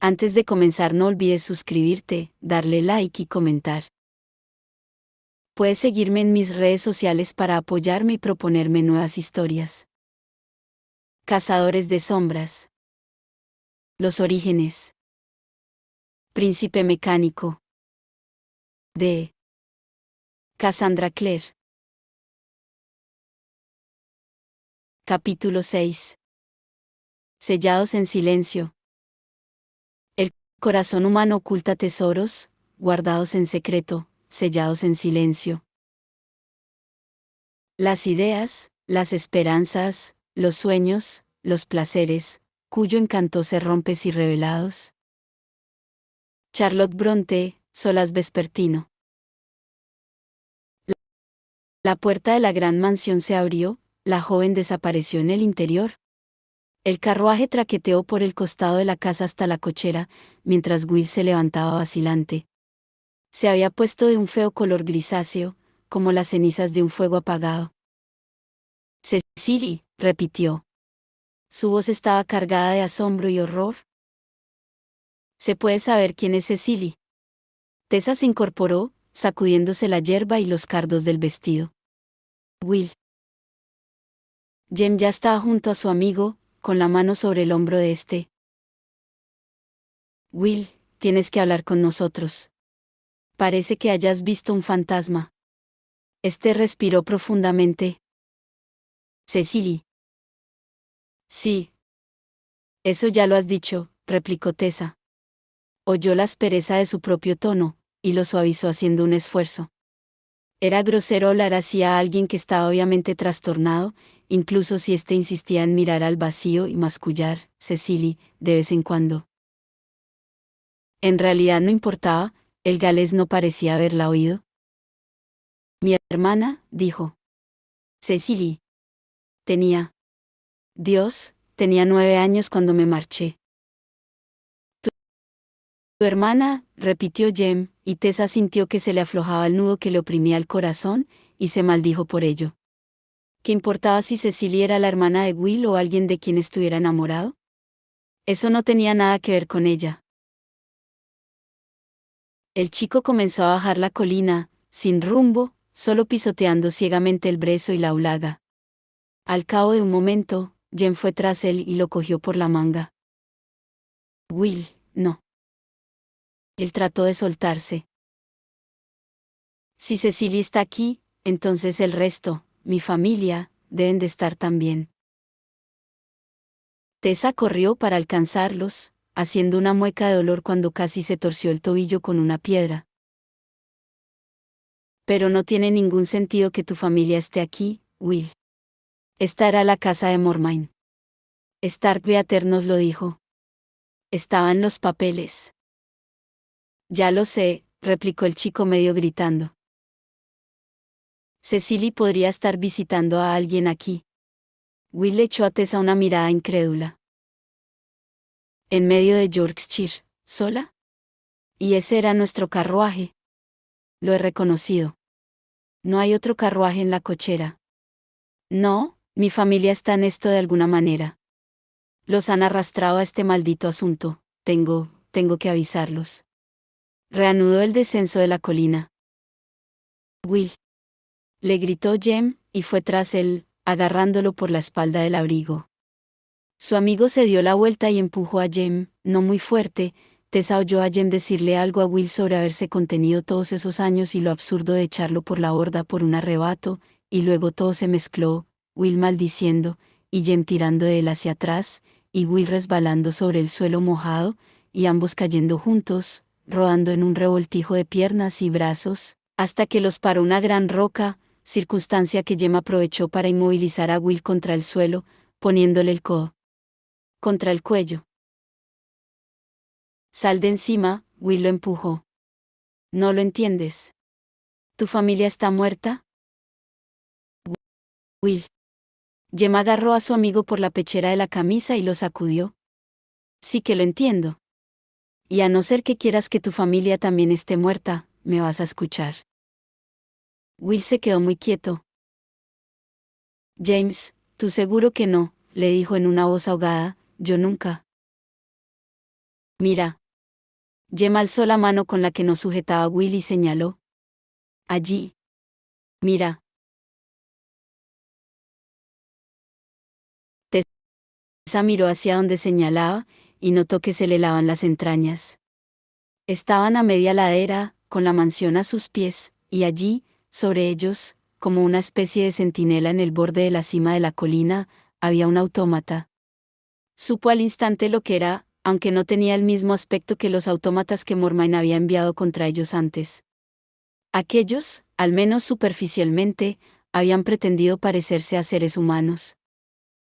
Antes de comenzar no olvides suscribirte, darle like y comentar. Puedes seguirme en mis redes sociales para apoyarme y proponerme nuevas historias. Cazadores de sombras. Los orígenes. Príncipe mecánico. De Cassandra Clare. Capítulo 6. Sellados en silencio. El corazón humano oculta tesoros, guardados en secreto, sellados en silencio. Las ideas, las esperanzas, los sueños, los placeres, cuyo encanto se rompe si revelados. Charlotte Brontë, Solas vespertino. La puerta de la gran mansión se abrió, la joven desapareció en el interior. El carruaje traqueteó por el costado de la casa hasta la cochera, mientras Will se levantaba vacilante. Se había puesto de un feo color grisáceo, como las cenizas de un fuego apagado. Cecily, repitió. Su voz estaba cargada de asombro y horror. ¿Se puede saber quién es Cecily? Tessa se incorporó, sacudiéndose la yerba y los cardos del vestido. Will. Jem ya estaba junto a su amigo, con la mano sobre el hombro de este. Will, tienes que hablar con nosotros. Parece que hayas visto un fantasma. Este respiró profundamente. Cecily. Sí. Eso ya lo has dicho, replicó Tessa. Oyó la aspereza de su propio tono, y lo suavizó haciendo un esfuerzo. Era grosero hablar así a alguien que estaba obviamente trastornado, incluso si éste insistía en mirar al vacío y mascullar, Cecily, de vez en cuando. En realidad no importaba, el galés no parecía haberla oído. Mi hermana, dijo. Cecily. Tenía 9 años cuando me marché. Tu hermana, repitió Jem, y Tessa sintió que se le aflojaba el nudo que le oprimía el corazón, y se maldijo por ello. ¿Qué importaba si Cecily era la hermana de Will o alguien de quien estuviera enamorado? Eso no tenía nada que ver con ella. El chico comenzó a bajar la colina, sin rumbo, solo pisoteando ciegamente el brezo y la aulaga. Al cabo de un momento, Jem fue tras él y lo cogió por la manga. Will, no. Él trató de soltarse. Si Cecily está aquí, entonces el resto, mi familia, deben de estar también. Tessa corrió para alcanzarlos, haciendo una mueca de dolor cuando casi se torció el tobillo con una piedra. Pero no tiene ningún sentido que tu familia esté aquí, Will. Esta era la casa de Mormain. Stark Beater nos lo dijo. Estaban los papeles. Ya lo sé, replicó el chico medio gritando. Cecily podría estar visitando a alguien aquí. Will le echó a Tessa una mirada incrédula. En medio de Yorkshire, ¿sola? Y ese era nuestro carruaje. Lo he reconocido. No hay otro carruaje en la cochera. No, mi familia está en esto de alguna manera. Los han arrastrado a este maldito asunto, tengo que avisarlos. Reanudó el descenso de la colina. Will. Le gritó Jem, y fue tras él, agarrándolo por la espalda del abrigo. Su amigo se dio la vuelta y empujó a Jem, no muy fuerte. Tessa oyó a Jem decirle algo a Will sobre haberse contenido todos esos años y lo absurdo de echarlo por la borda por un arrebato, y luego todo se mezcló, Will maldiciendo, y Jem tirando de él hacia atrás, y Will resbalando sobre el suelo mojado, y ambos cayendo juntos, rodando en un revoltijo de piernas y brazos, hasta que los paró una gran roca, circunstancia que Jem aprovechó para inmovilizar a Will contra el suelo, poniéndole el codo contra el cuello. Sal de encima, Will lo empujó. ¿No lo entiendes? ¿Tu familia está muerta? Will. Jem agarró a su amigo por la pechera de la camisa y lo sacudió. Sí que lo entiendo. Y a no ser que quieras que tu familia también esté muerta, me vas a escuchar. Will se quedó muy quieto. James, tú seguro que no, le dijo en una voz ahogada, yo nunca. Mira. Jem alzó la mano con la que nos sujetaba Will y señaló. Allí. Mira. Tessa miró hacia donde señalaba, y notó que se le helaban las entrañas. Estaban a media ladera, con la mansión a sus pies, y allí, sobre ellos, como una especie de centinela en el borde de la cima de la colina, había un autómata. Supo al instante lo que era, aunque no tenía el mismo aspecto que los autómatas que Mormain había enviado contra ellos antes. Aquellos, al menos superficialmente, habían pretendido parecerse a seres humanos.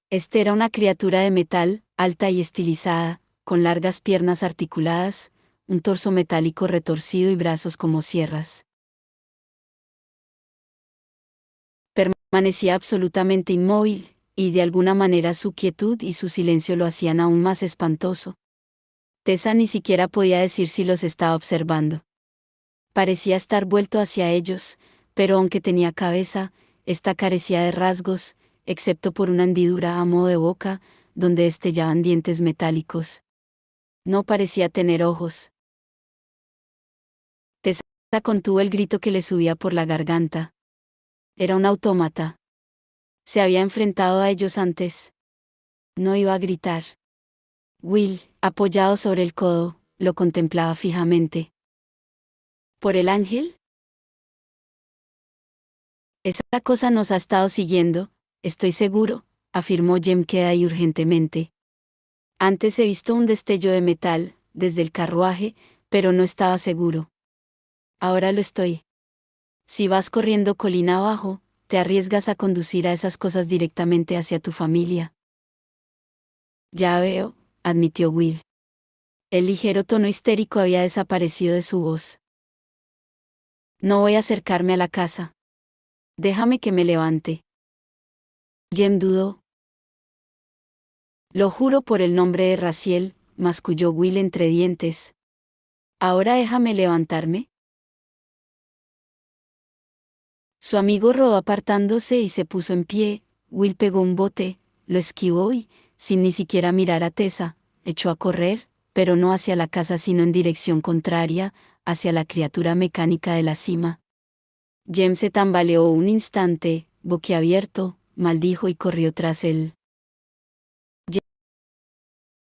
Este era una criatura de metal, alta y estilizada, con largas piernas articuladas, un torso metálico retorcido y brazos como sierras. Permanecía absolutamente inmóvil, y de alguna manera su quietud y su silencio lo hacían aún más espantoso. Tessa ni siquiera podía decir si los estaba observando. Parecía estar vuelto hacia ellos, pero aunque tenía cabeza, ésta carecía de rasgos, excepto por una hendidura a modo de boca, donde destellaban dientes metálicos. No parecía tener ojos. Tessa contuvo el grito que le subía por la garganta. Era un autómata. Se había enfrentado a ellos antes. No iba a gritar. Will, apoyado sobre el codo, lo contemplaba fijamente. ¿Por el ángel? Esa cosa nos ha estado siguiendo, estoy seguro, afirmó Jem queda y urgentemente. Antes he visto un destello de metal, desde el carruaje, pero no estaba seguro. Ahora lo estoy. Si vas corriendo colina abajo, te arriesgas a conducir a esas cosas directamente hacia tu familia. Ya veo, admitió Will. El ligero tono histérico había desaparecido de su voz. No voy a acercarme a la casa. Déjame que me levante. Jem dudó. Lo juro por el nombre de Raziel, masculló Will entre dientes. ¿Ahora déjame levantarme? Su amigo rodó apartándose y se puso en pie. Will pegó un bote, lo esquivó y, sin ni siquiera mirar a Tessa, echó a correr, pero no hacia la casa sino en dirección contraria, hacia la criatura mecánica de la cima. Jem se tambaleó un instante, boquiabierto, maldijo y corrió tras él.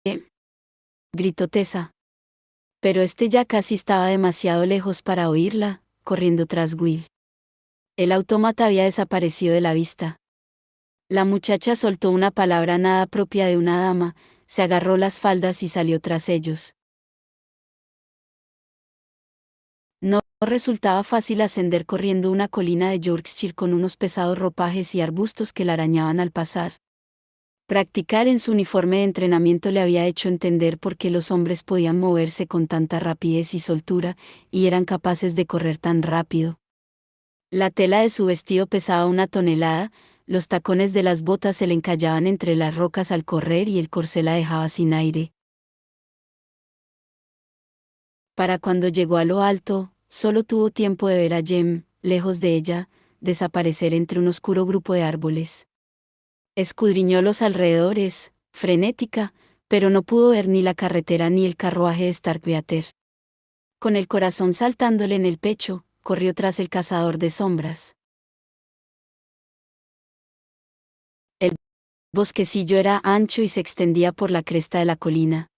«Jem», gritó Tessa. Pero este ya casi estaba demasiado lejos para oírla, corriendo tras Will. El autómata había desaparecido de la vista. La muchacha soltó una palabra nada propia de una dama, se agarró las faldas y salió tras ellos. No resultaba fácil ascender corriendo una colina de Yorkshire con unos pesados ropajes y arbustos que la arañaban al pasar. Practicar en su uniforme de entrenamiento le había hecho entender por qué los hombres podían moverse con tanta rapidez y soltura, y eran capaces de correr tan rápido. La tela de su vestido pesaba 1 tonelada, los tacones de las botas se le encallaban entre las rocas al correr y el corsé la dejaba sin aire. Para cuando llegó a lo alto, solo tuvo tiempo de ver a Jem, lejos de ella, desaparecer entre un oscuro grupo de árboles. Escudriñó los alrededores, frenética, pero no pudo ver ni la carretera ni el carruaje de Starkweather. Con el corazón saltándole en el pecho, corrió tras el cazador de sombras. El bosquecillo era ancho y se extendía por la cresta de la colina.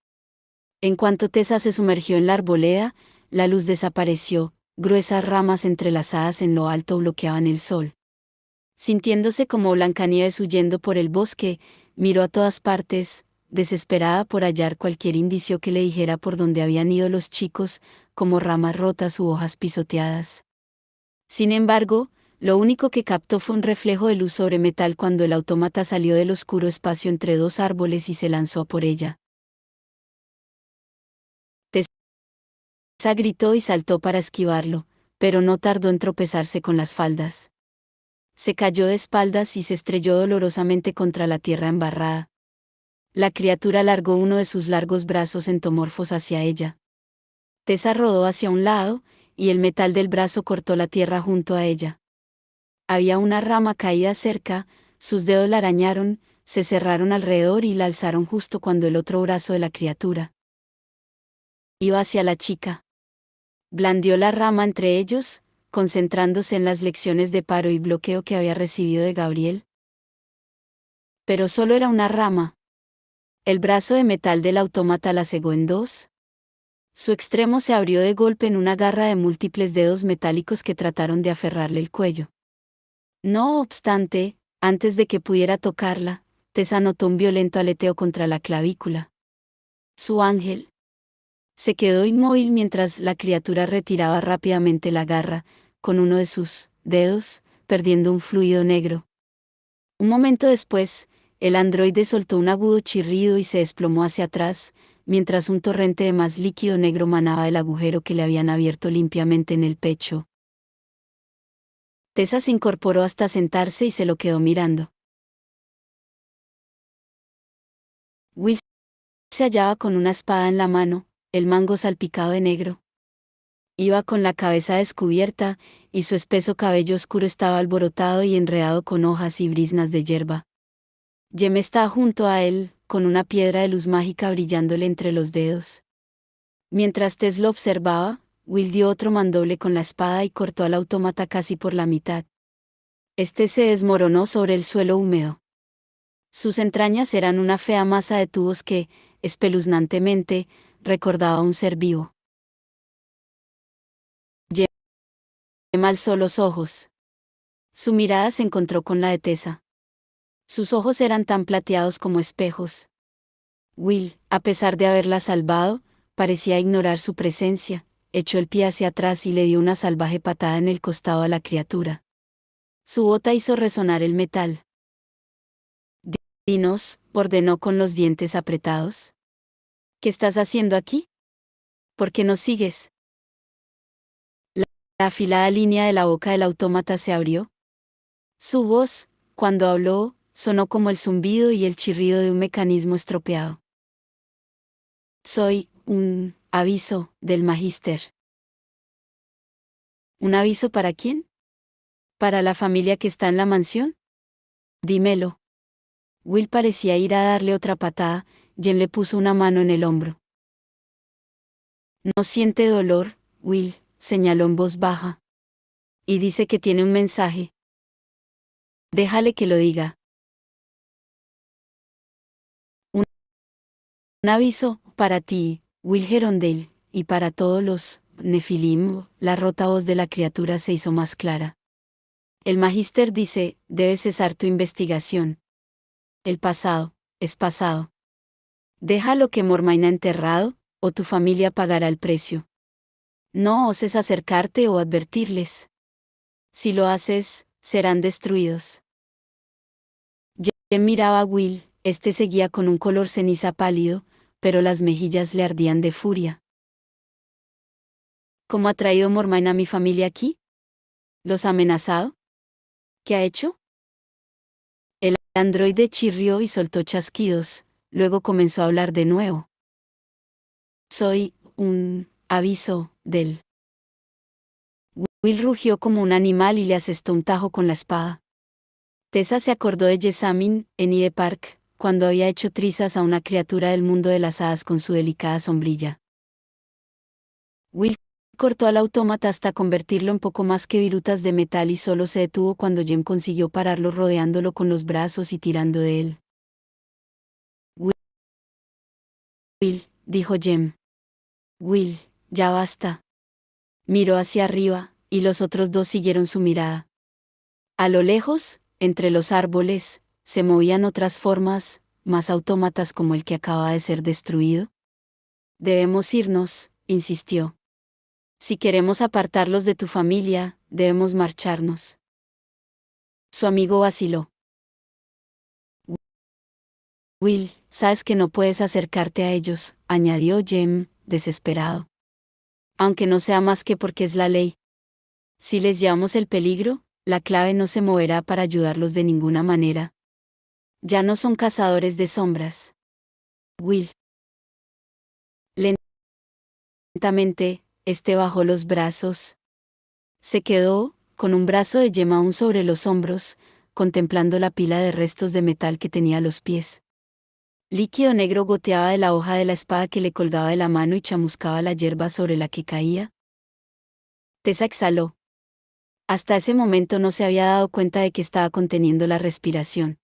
En cuanto Tessa se sumergió en la arboleda, la luz desapareció, gruesas ramas entrelazadas en lo alto bloqueaban el sol. Sintiéndose como Blancanieves huyendo por el bosque, miró a todas partes, desesperada por hallar cualquier indicio que le dijera por dónde habían ido los chicos, como ramas rotas u hojas pisoteadas. Sin embargo, lo único que captó fue un reflejo de luz sobre metal cuando el autómata salió del oscuro espacio entre dos árboles y se lanzó a por ella. Tessa gritó y saltó para esquivarlo, pero no tardó en tropezarse con las faldas. Se cayó de espaldas y se estrelló dolorosamente contra la tierra embarrada. La criatura alargó uno de sus largos brazos entomorfos hacia ella. Tessa rodó hacia un lado, y el metal del brazo cortó la tierra junto a ella. Había una rama caída cerca, sus dedos la arañaron, se cerraron alrededor y la alzaron justo cuando el otro brazo de la criatura Iba hacia la chica. Blandió la rama entre ellos, concentrándose en las lecciones de paro y bloqueo que había recibido de Gabriel. Pero solo era una rama. El brazo de metal del autómata la cegó en dos. Su extremo se abrió de golpe en una garra de múltiples dedos metálicos que trataron de aferrarle el cuello. No obstante, antes de que pudiera tocarla, Tessa notó un violento aleteo contra la clavícula. Su ángel. Se quedó inmóvil mientras la criatura retiraba rápidamente la garra, con uno de sus dedos, perdiendo un fluido negro. Un momento después, el androide soltó un agudo chirrido y se desplomó hacia atrás, mientras un torrente de más líquido negro manaba del agujero que le habían abierto limpiamente en el pecho. Tessa se incorporó hasta sentarse y se lo quedó mirando. Will se hallaba con una espada en la mano, el mango salpicado de negro. Iba con la cabeza descubierta, y su espeso cabello oscuro estaba alborotado y enredado con hojas y briznas de hierba. Jem estaba junto a él, con una piedra de luz mágica brillándole entre los dedos. Mientras Tess lo observaba, Will dio otro mandoble con la espada y cortó al autómata casi por la mitad. Este se desmoronó sobre el suelo húmedo. Sus entrañas eran una fea masa de tubos que, espeluznantemente, recordaba a un ser vivo. Jem alzó los ojos. Su mirada se encontró con la de Tessa. Sus ojos eran tan plateados como espejos. Will, a pesar de haberla salvado, parecía ignorar su presencia, echó el pie hacia atrás y le dio una salvaje patada en el costado a la criatura. Su bota hizo resonar el metal. Dinos, ordenó con los dientes apretados. ¿Qué estás haciendo aquí? ¿Por qué nos sigues? La afilada línea de la boca del autómata se abrió. Su voz, cuando habló, sonó como el zumbido y el chirrido de un mecanismo estropeado. Soy un aviso del Magister. ¿Un aviso para quién? ¿Para la familia que está en la mansión? Dímelo. Will parecía ir a darle otra patada, Jen le puso una mano en el hombro. No siente dolor, Will, señaló en voz baja. Y dice que tiene un mensaje. Déjale que lo diga. Un aviso, para ti, Will Gerondale, y para todos los Nefilim. La rota voz de la criatura se hizo más clara. El Magister dice, debes cesar tu investigación. El pasado, es pasado. Deja lo que Mormain ha enterrado, o tu familia pagará el precio. No oses acercarte o advertirles. Si lo haces, serán destruidos. Jem miraba a Will, este seguía con un color ceniza pálido, pero las mejillas le ardían de furia. ¿Cómo ha traído Mormain a mi familia aquí? ¿Los ha amenazado? ¿Qué ha hecho? El androide chirrió y soltó chasquidos, luego comenzó a hablar de nuevo. Soy un aviso del. Will rugió como un animal y le asestó un tajo con la espada. Tessa se acordó de Jessamine, en Hyde Park, cuando había hecho trizas a una criatura del mundo de las hadas con su delicada sombrilla. Will cortó al autómata hasta convertirlo en poco más que virutas de metal y solo se detuvo cuando Jem consiguió pararlo rodeándolo con los brazos y tirando de él. Will, dijo Jem. Will, ya basta. Miró hacia arriba, y los otros dos siguieron su mirada. A lo lejos, entre los árboles, se movían otras formas, más autómatas como el que acaba de ser destruido. Debemos irnos, insistió. Si queremos apartarlos de tu familia, debemos marcharnos. Su amigo vaciló. Will, sabes que no puedes acercarte a ellos, añadió Jem, desesperado. Aunque no sea más que porque es la ley. Si les llevamos el peligro, la clave no se moverá para ayudarlos de ninguna manera. Ya no son cazadores de sombras. Will. Lentamente, este bajó los brazos. Se quedó, con un brazo de Jem aún sobre los hombros, contemplando la pila de restos de metal que tenía a los pies. Líquido negro goteaba de la hoja de la espada que le colgaba de la mano y chamuscaba la hierba sobre la que caía. Tessa exhaló. Hasta ese momento no se había dado cuenta de que estaba conteniendo la respiración.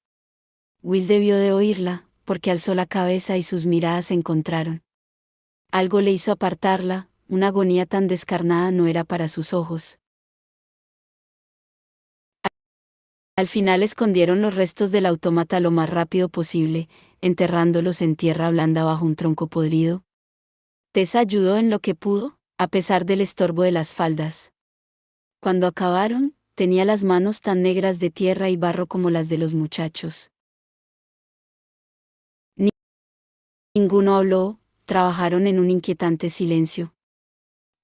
Will debió de oírla, porque alzó la cabeza y sus miradas se encontraron. Algo le hizo apartarla, una agonía tan descarnada no era para sus ojos. Al final escondieron los restos del autómata lo más rápido posible, enterrándolos en tierra blanda bajo un tronco podrido. Tessa ayudó en lo que pudo, a pesar del estorbo de las faldas. Cuando acabaron, tenía las manos tan negras de tierra y barro como las de los muchachos. Ninguno habló, trabajaron en un inquietante silencio.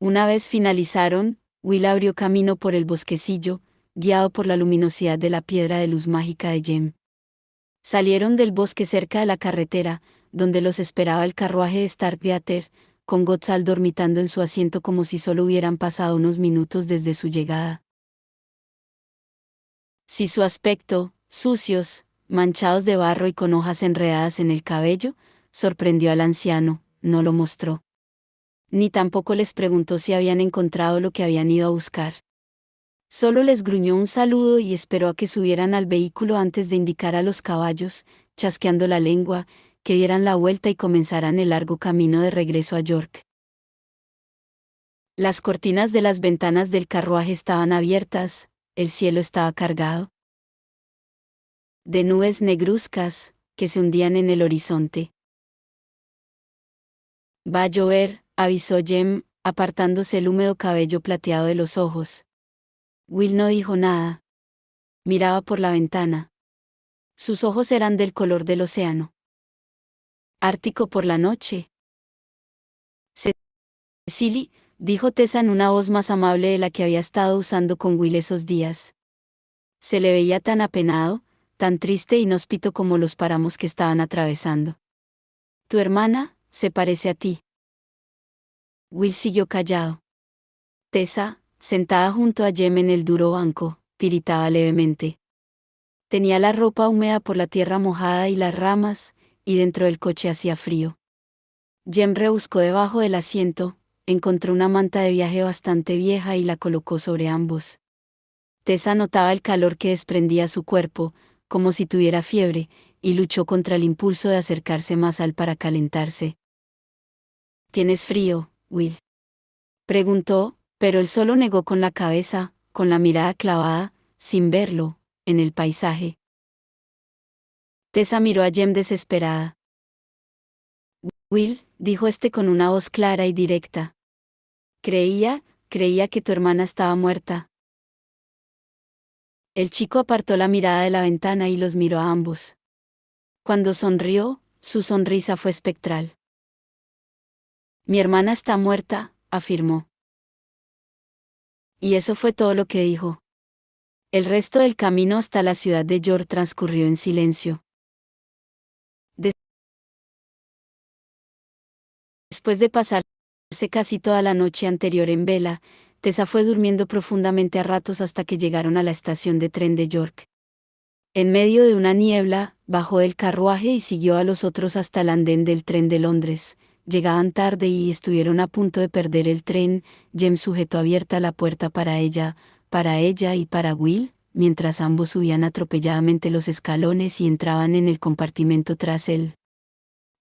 Una vez finalizaron, Will abrió camino por el bosquecillo, guiado por la luminosidad de la piedra de luz mágica de Jem. Salieron del bosque cerca de la carretera, donde los esperaba el carruaje de Starkweather, con Gotzal dormitando en su asiento como si solo hubieran pasado unos minutos desde su llegada. Si su aspecto, sucios, manchados de barro y con hojas enredadas en el cabello, sorprendió al anciano, no lo mostró. Ni tampoco les preguntó si habían encontrado lo que habían ido a buscar. Solo les gruñó un saludo y esperó a que subieran al vehículo antes de indicar a los caballos, chasqueando la lengua, que dieran la vuelta y comenzaran el largo camino de regreso a York. Las cortinas de las ventanas del carruaje estaban abiertas, el cielo estaba cargado de nubes negruzcas, que se hundían en el horizonte. Va a llover, avisó Jem, apartándose el húmedo cabello plateado de los ojos. Will no dijo nada. Miraba por la ventana. Sus ojos eran del color del océano. Ártico por la noche. Cecily, dijo Tessa en una voz más amable de la que había estado usando con Will esos días. Se le veía tan apenado, tan triste e inhóspito como los páramos que estaban atravesando. Tu hermana, se parece a ti. Will siguió callado. Tessa, sentada junto a Jem en el duro banco, tiritaba levemente. Tenía la ropa húmeda por la tierra mojada y las ramas, y dentro del coche hacía frío. Jem rebuscó debajo del asiento, encontró una manta de viaje bastante vieja y la colocó sobre ambos. Tessa notaba el calor que desprendía su cuerpo, como si tuviera fiebre, y luchó contra el impulso de acercarse más al para calentarse. ¿Tienes frío, Will? Preguntó, pero él solo negó con la cabeza, con la mirada clavada, sin verlo, en el paisaje. Tessa miró a Jem desesperada. Will, dijo este con una voz clara y directa. Creía que tu hermana estaba muerta. El chico apartó la mirada de la ventana y los miró a ambos. Cuando sonrió, su sonrisa fue espectral. Mi hermana está muerta, afirmó. Y eso fue todo lo que dijo. El resto del camino hasta la ciudad de York transcurrió en silencio. Después de pasarse casi toda la noche anterior en vela, Tessa fue durmiendo profundamente a ratos hasta que llegaron a la estación de tren de York. En medio de una niebla, bajó del carruaje y siguió a los otros hasta el andén del tren de Londres. Llegaban tarde y estuvieron a punto de perder el tren. Jem sujetó abierta la puerta para ella y para Will, mientras ambos subían atropelladamente los escalones y entraban en el compartimento tras él.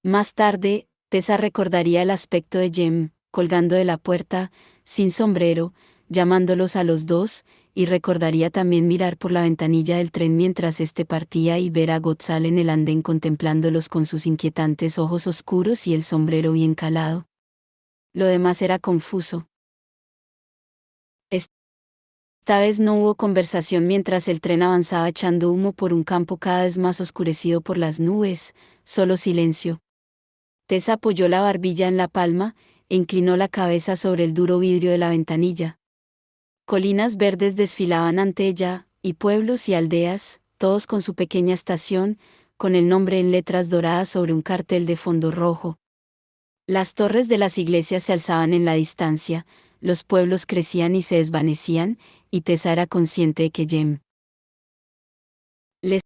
Más tarde, Tessa recordaría el aspecto de Jem, colgando de la puerta, sin sombrero, llamándolos a los dos, y recordaría también mirar por la ventanilla del tren mientras éste partía y ver a Gotzal en el andén contemplándolos con sus inquietantes ojos oscuros y el sombrero bien calado. Lo demás era confuso. Esta vez no hubo conversación mientras el tren avanzaba echando humo por un campo cada vez más oscurecido por las nubes, solo silencio. Tessa apoyó la barbilla en la palma, e inclinó la cabeza sobre el duro vidrio de la ventanilla. Colinas verdes desfilaban ante ella, y pueblos y aldeas, todos con su pequeña estación, con el nombre en letras doradas sobre un cartel de fondo rojo. Las torres de las iglesias se alzaban en la distancia, los pueblos crecían y se desvanecían, y Tessa era consciente de que Jem le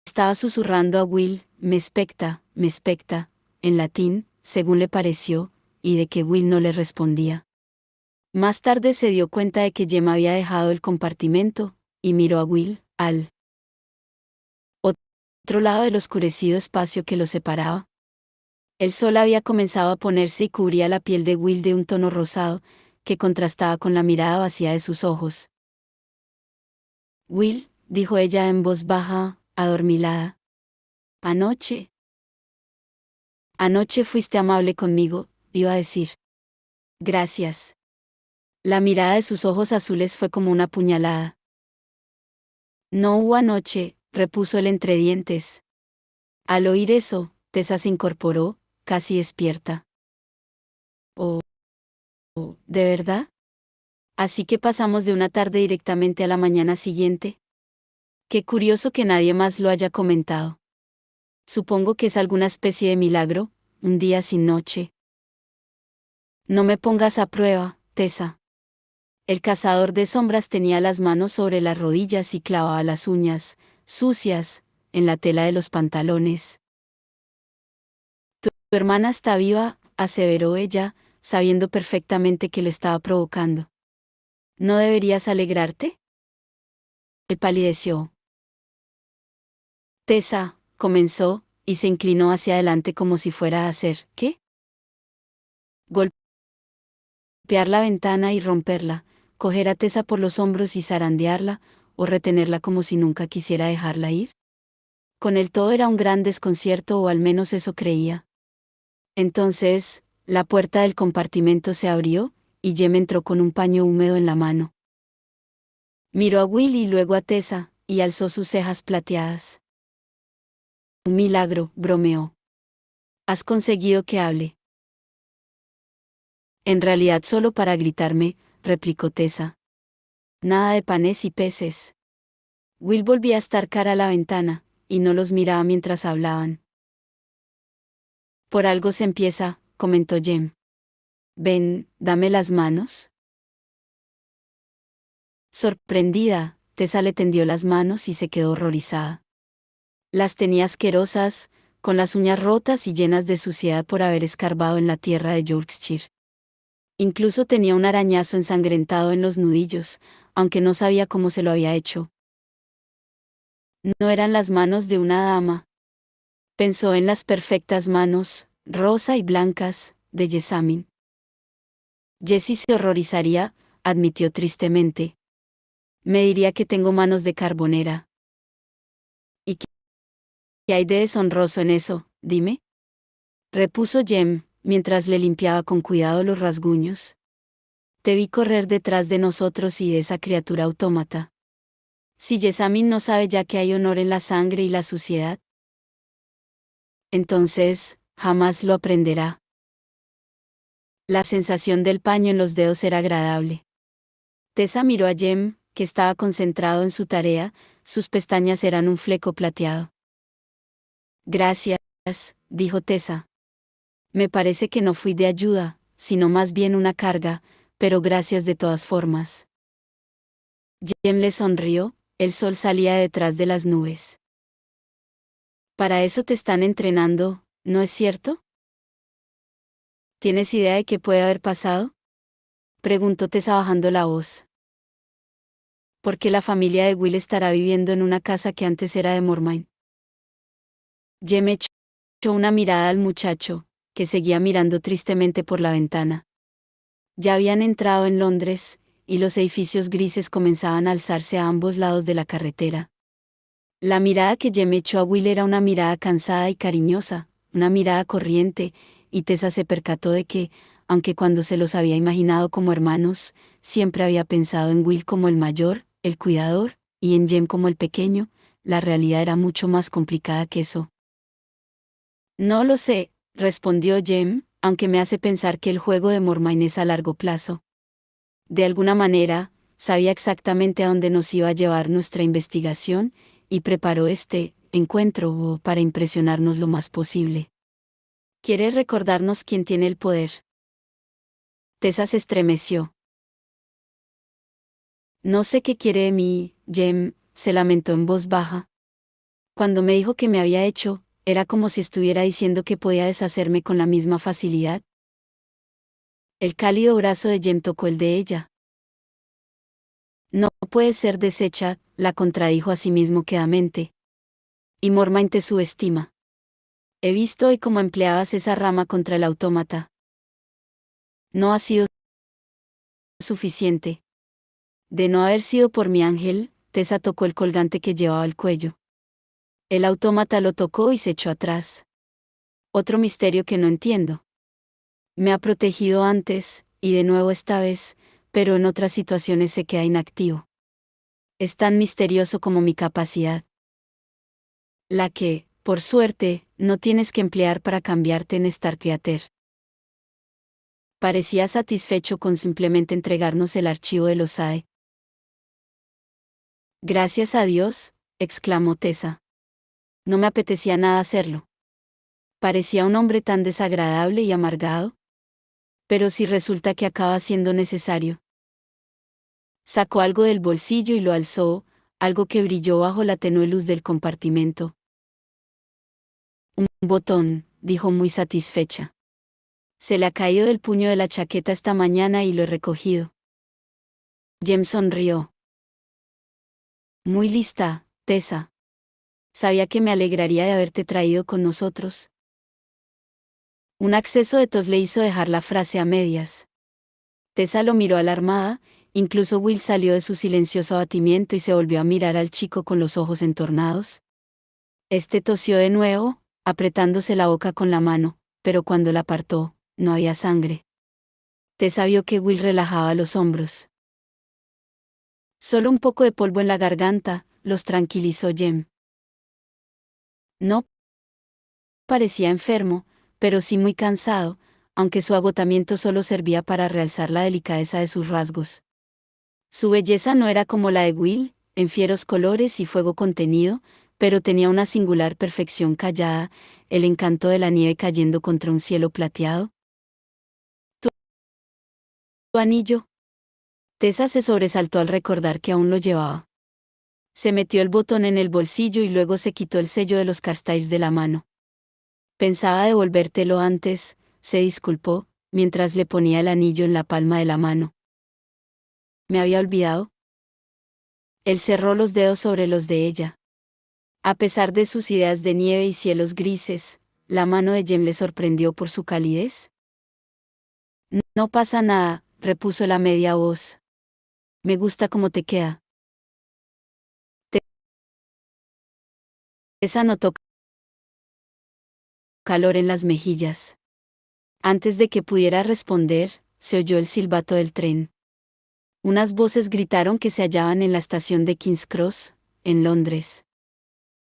estaba susurrando a Will, me specta, en latín, según le pareció, y de que Will no le respondía. Más tarde se dio cuenta de que Jem había dejado el compartimento, y miró a Will, al otro lado del oscurecido espacio que los separaba. El sol había comenzado a ponerse y cubría la piel de Will de un tono rosado, que contrastaba con la mirada vacía de sus ojos. Will, dijo ella en voz baja, adormilada. Anoche fuiste amable conmigo, iba a decir. Gracias. La mirada de sus ojos azules fue como una puñalada. No hubo anoche, repuso él entre dientes. Al oír eso, Tessa se incorporó, casi despierta. Oh, ¿de verdad? Así que pasamos de una tarde directamente a la mañana siguiente. Qué curioso que nadie más lo haya comentado. Supongo que es alguna especie de milagro, un día sin noche. No me pongas a prueba, Tessa. El cazador de sombras tenía las manos sobre las rodillas y clavaba las uñas, sucias, en la tela de los pantalones. Tu hermana está viva, aseveró ella, sabiendo perfectamente que lo estaba provocando. ¿No deberías alegrarte? Él palideció. Tessa, comenzó, y se inclinó hacia adelante como si fuera a hacer, ¿qué? Golpear la ventana y romperla, coger a Tessa por los hombros y zarandearla, o retenerla como si nunca quisiera dejarla ir. Con él todo era un gran desconcierto, o al menos eso creía. Entonces, la puerta del compartimento se abrió, y Jem entró con un paño húmedo en la mano. Miró a Will y luego a Tessa, y alzó sus cejas plateadas. Un milagro, bromeó. Has conseguido que hable. En realidad solo para gritarme, replicó Tessa. Nada de panes y peces. Will volvía a estar cara a la ventana, y no los miraba mientras hablaban. Por algo se empieza, comentó Jem. Ven, dame las manos. Sorprendida, Tessa le tendió las manos y se quedó horrorizada. Las tenía asquerosas, con las uñas rotas y llenas de suciedad por haber escarbado en la tierra de Yorkshire. Incluso tenía un arañazo ensangrentado en los nudillos, aunque no sabía cómo se lo había hecho. No eran las manos de una dama. Pensó en las perfectas manos, rosa y blancas, de Jessamine. Jessie se horrorizaría, admitió tristemente. Me diría que tengo manos de carbonera. ¿Y qué hay de deshonroso en eso, dime? Repuso Jem, mientras le limpiaba con cuidado los rasguños. Te vi correr detrás de nosotros y de esa criatura autómata. Si Jessamine no sabe ya que hay honor en la sangre y la suciedad, entonces, jamás lo aprenderá. La sensación del paño en los dedos era agradable. Tessa miró a Jem, que estaba concentrado en su tarea, sus pestañas eran un fleco plateado. Gracias, dijo Tessa. Me parece que no fui de ayuda, sino más bien una carga, pero gracias de todas formas. Jem le sonrió, el sol salía detrás de las nubes. Para eso te están entrenando, ¿no es cierto? ¿Tienes idea de qué puede haber pasado? Preguntó Tessa bajando la voz. ¿Por qué la familia de Will estará viviendo en una casa que antes era de Mormain? Jem echó una mirada al muchacho, que seguía mirando tristemente por la ventana. Ya habían entrado en Londres, y los edificios grises comenzaban a alzarse a ambos lados de la carretera. La mirada que Jem echó a Will era una mirada cansada y cariñosa, una mirada corriente, y Tessa se percató de que, aunque cuando se los había imaginado como hermanos, siempre había pensado en Will como el mayor, el cuidador, y en Jem como el pequeño, la realidad era mucho más complicada que eso. No lo sé, respondió Jem, aunque me hace pensar que el juego de Mormain es a largo plazo. De alguna manera, sabía exactamente a dónde nos iba a llevar nuestra investigación, y preparó este encuentro para impresionarnos lo más posible. ¿Quiere recordarnos quién tiene el poder? Tessa se estremeció. No sé qué quiere de mí, Jem, se lamentó en voz baja. Cuando me dijo que me había hecho, Era como si estuviera diciendo que podía deshacerme con la misma facilidad. El cálido brazo de Jem tocó el de ella. No puede ser deshecha, la contradijo a sí mismo quedamente. Y Mormain te subestima. He visto hoy cómo empleabas esa rama contra el autómata. No ha sido suficiente. De no haber sido por mi ángel, Tessa tocó el colgante que llevaba al cuello. El autómata lo tocó y se echó atrás. Otro misterio que no entiendo. Me ha protegido antes, y de nuevo esta vez, pero en otras situaciones se queda inactivo. Es tan misterioso como mi capacidad. La que, por suerte, no tienes que emplear para cambiarte en Star Creator. Parecía satisfecho con simplemente entregarnos el archivo de los AE. Gracias a Dios, exclamó Tessa. No me apetecía nada hacerlo. Parecía un hombre tan desagradable y amargado. Pero si resulta que acaba siendo necesario. Sacó algo del bolsillo y lo alzó, algo que brilló bajo la tenue luz del compartimento. Un botón, dijo muy satisfecha. Se le ha caído del puño de la chaqueta esta mañana y lo he recogido. Jem sonrió. Muy lista, Tessa. Sabía que me alegraría de haberte traído con nosotros. Un acceso de tos le hizo dejar la frase a medias. Tessa lo miró alarmada, incluso Will salió de su silencioso abatimiento y se volvió a mirar al chico con los ojos entornados. Este tosió de nuevo, apretándose la boca con la mano, pero cuando la apartó, no había sangre. Tessa vio que Will relajaba los hombros. Solo un poco de polvo en la garganta, los tranquilizó Jem. No parecía enfermo, pero sí muy cansado, aunque su agotamiento solo servía para realzar la delicadeza de sus rasgos. Su belleza no era como la de Will, en fieros colores y fuego contenido, pero tenía una singular perfección callada, el encanto de la nieve cayendo contra un cielo plateado. ¿Tu anillo? Tessa se sobresaltó al recordar que aún lo llevaba. Se metió el botón en el bolsillo y luego se quitó el sello de los Carstairs de la mano. Pensaba devolvértelo antes, se disculpó, mientras le ponía el anillo en la palma de la mano. ¿Me había olvidado? Él cerró los dedos sobre los de ella. A pesar de sus ideas de nieve y cielos grises, la mano de Jem le sorprendió por su calidez. No pasa nada, repuso la media voz. Me gusta cómo te queda. Tessa notó calor en las mejillas. Antes de que pudiera responder, se oyó el silbato del tren. Unas voces gritaron que se hallaban en la estación de King's Cross, en Londres.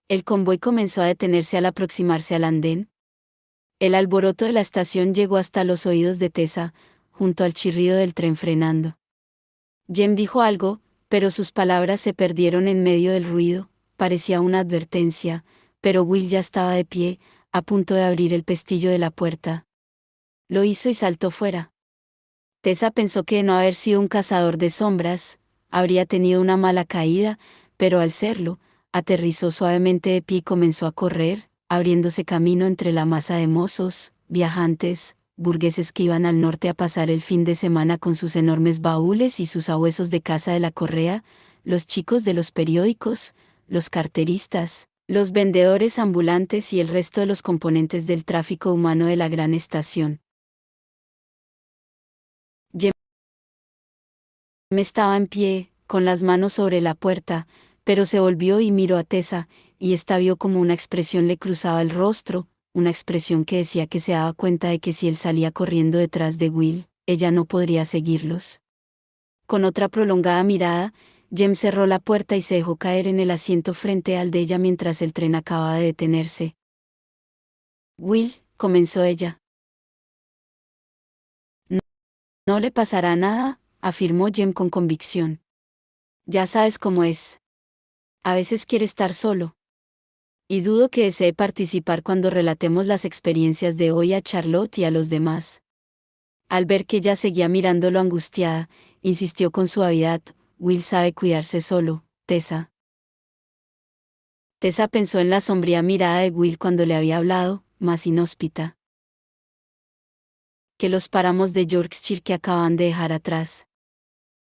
El convoy comenzó a detenerse al aproximarse al andén. El alboroto de la estación llegó hasta los oídos de Tessa, junto al chirrido del tren frenando. Jem dijo algo, pero sus palabras se perdieron en medio del ruido, parecía una advertencia, pero Will ya estaba de pie, a punto de abrir el pestillo de la puerta. Lo hizo y saltó fuera. Tessa pensó que de no haber sido un cazador de sombras, habría tenido una mala caída, pero al serlo, aterrizó suavemente de pie y comenzó a correr, abriéndose camino entre la masa de mozos, viajantes, burgueses que iban al norte a pasar el fin de semana con sus enormes baúles y sus ahuesos de caza de la correa, los chicos de los periódicos, los carteristas, los vendedores ambulantes y el resto de los componentes del tráfico humano de la gran estación. Jem estaba en pie, con las manos sobre la puerta, pero se volvió y miró a Tessa, y ésta vio como una expresión le cruzaba el rostro, una expresión que decía que se daba cuenta de que si él salía corriendo detrás de Will, ella no podría seguirlos. Con otra prolongada mirada, Jem cerró la puerta y se dejó caer en el asiento frente al de ella mientras el tren acababa de detenerse. Will, comenzó ella. No, no le pasará nada, afirmó Jem con convicción. Ya sabes cómo es. A veces quiere estar solo. Y dudo que desee participar cuando relatemos las experiencias de hoy a Charlotte y a los demás. Al ver que ella seguía mirándolo angustiada, insistió con suavidad: Will sabe cuidarse solo, Tessa. Tessa pensó en la sombría mirada de Will cuando le había hablado, más inhóspita que los páramos de Yorkshire que acaban de dejar atrás.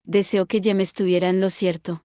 Deseó que Jem estuviera en lo cierto.